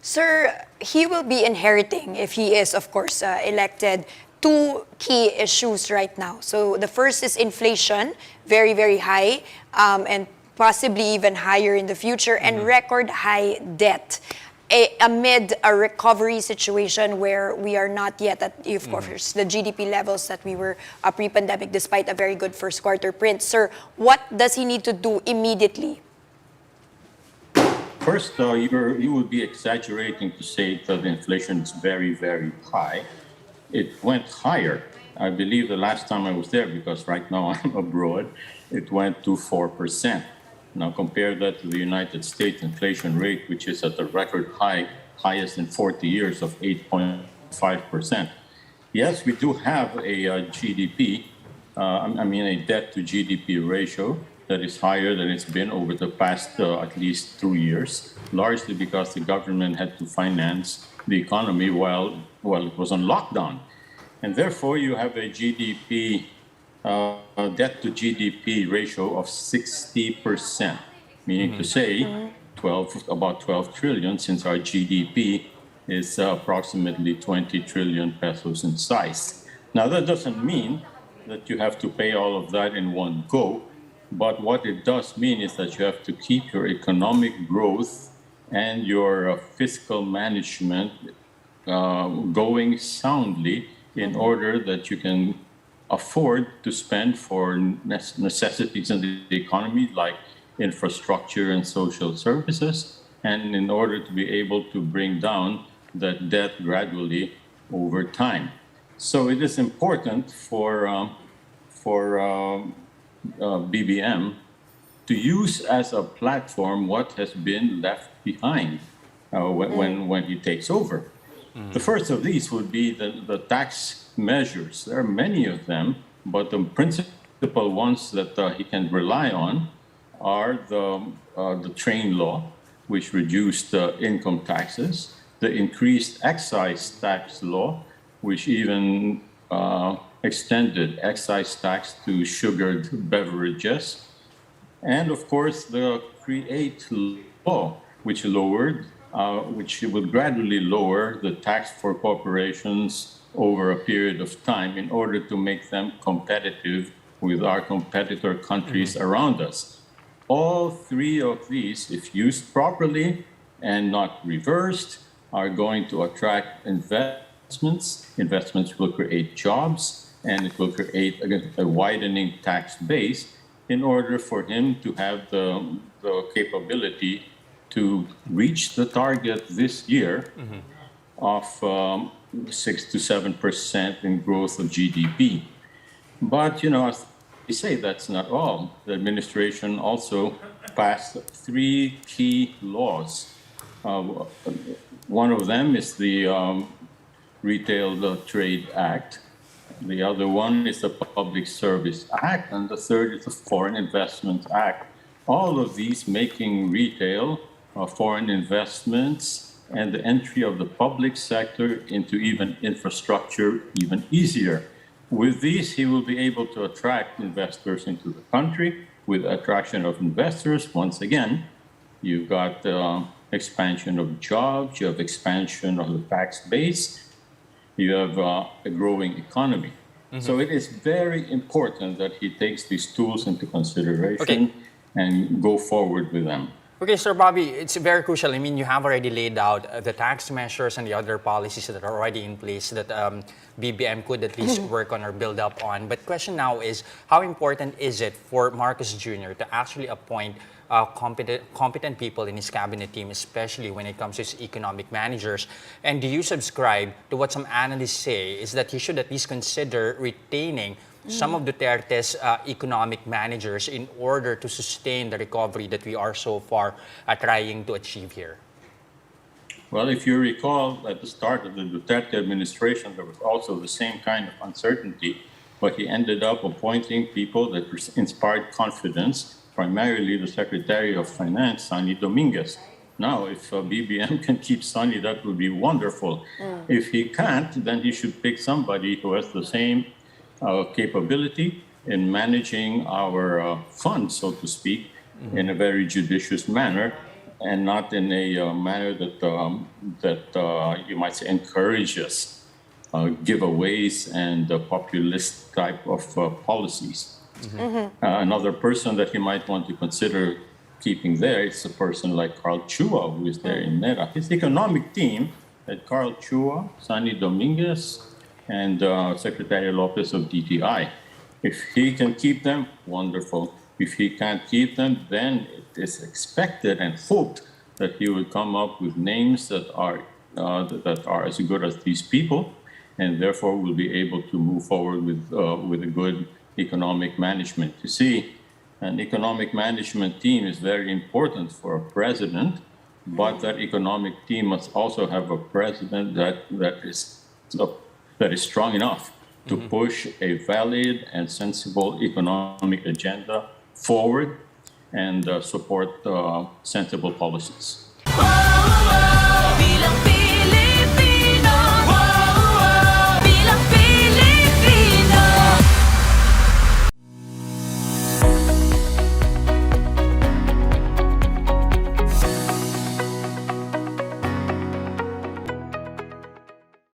Sir, he will be inheriting, if he is, of course, elected, two key issues right now. So the first is inflation, very, very high, and possibly even higher in the future, and record high debt. Amid a recovery situation where we are not yet at, of course, the GDP levels that we were pre-pandemic, despite a very good first quarter print. Sir, what does he need to do immediately? First, you would be exaggerating to say that inflation is very, very high. It went higher. I believe the last time I was there, because right now I'm abroad, it went to 4%. Now compare that to the United States inflation rate, which is at a record high, highest in 40 years of 8.5%. Yes, we do have a a debt to GDP ratio that is higher than it's been over the past at least 2 years, largely because the government had to finance the economy while it was on lockdown. And therefore, you have a debt to GDP ratio of 60%, meaning to say about 12 trillion, since our GDP is approximately 20 trillion pesos in size. Now, that doesn't mean that you have to pay all of that in one go, but what it does mean is that you have to keep your economic growth and your fiscal management going soundly in order that you can afford to spend for necessities in the economy like infrastructure and social services, and in order to be able to bring down that debt gradually over time. So it is important for BBM to use as a platform what has been left behind when he takes over. The first of these would be the tax measures. There are many of them, but the principal ones that he can rely on are the train law, which reduced income taxes, the increased excise tax law, which even extended excise tax to sugared beverages, and of course the Create law, which would gradually lower the tax for corporations over a period of time in order to make them competitive with our competitor countries around us. All three of these, if used properly and not reversed, are going to attract investments. Investments will create jobs, and it will create a widening tax base in order for him to have the capability to reach the target this year of 6 to 7% in growth of GDP. But, as we say, that's not all. The administration also passed 3 key laws. One of them is the Retail Trade Act. The other one is the Public Service Act, and the third is the Foreign Investment Act. All of these making retail, foreign investments, and the entry of the public sector into even infrastructure even easier. With these, he will be able to attract investors into the country. With attraction of investors, once again, you've got expansion of jobs, you have expansion of the tax base, you have a growing economy. So it is very important that he takes these tools into consideration and go forward with them. Okay, Sir Bobby, it's very crucial. I mean, you have already laid out the tax measures and the other policies that are already in place that BBM could at least work on or build up on. But question now is, how important is it for Marcos Jr. to actually appoint competent people in his cabinet team, especially when it comes to his economic managers? And do you subscribe to what some analysts say is that he should at least consider retaining some of Duterte's economic managers in order to sustain the recovery that we are so far trying to achieve here? Well, if you recall, at the start of the Duterte administration, there was also the same kind of uncertainty, but he ended up appointing people that inspired confidence, primarily the Secretary of Finance, Sonny Dominguez. Now, if BBM can keep Sonny, that would be wonderful. If he can't, then he should pick somebody who has the same capability in managing our funds, so to speak, in a very judicious manner, and not in a manner that you might say encourages giveaways and populist type of policies. Another person that he might want to consider keeping there is a person like Carl Chua, who is there in NERA. His economic team had Carl Chua, Sunny Dominguez, and Secretary Lopez of DTI. If he can keep them, wonderful. If he can't keep them, then it is expected and hoped that he will come up with names that are as good as these people, and therefore will be able to move forward with a good economic management. You see, an economic management team is very important for a president, but that economic team must also have a president that is strong enough to push a valid and sensible economic agenda forward and support sensible policies.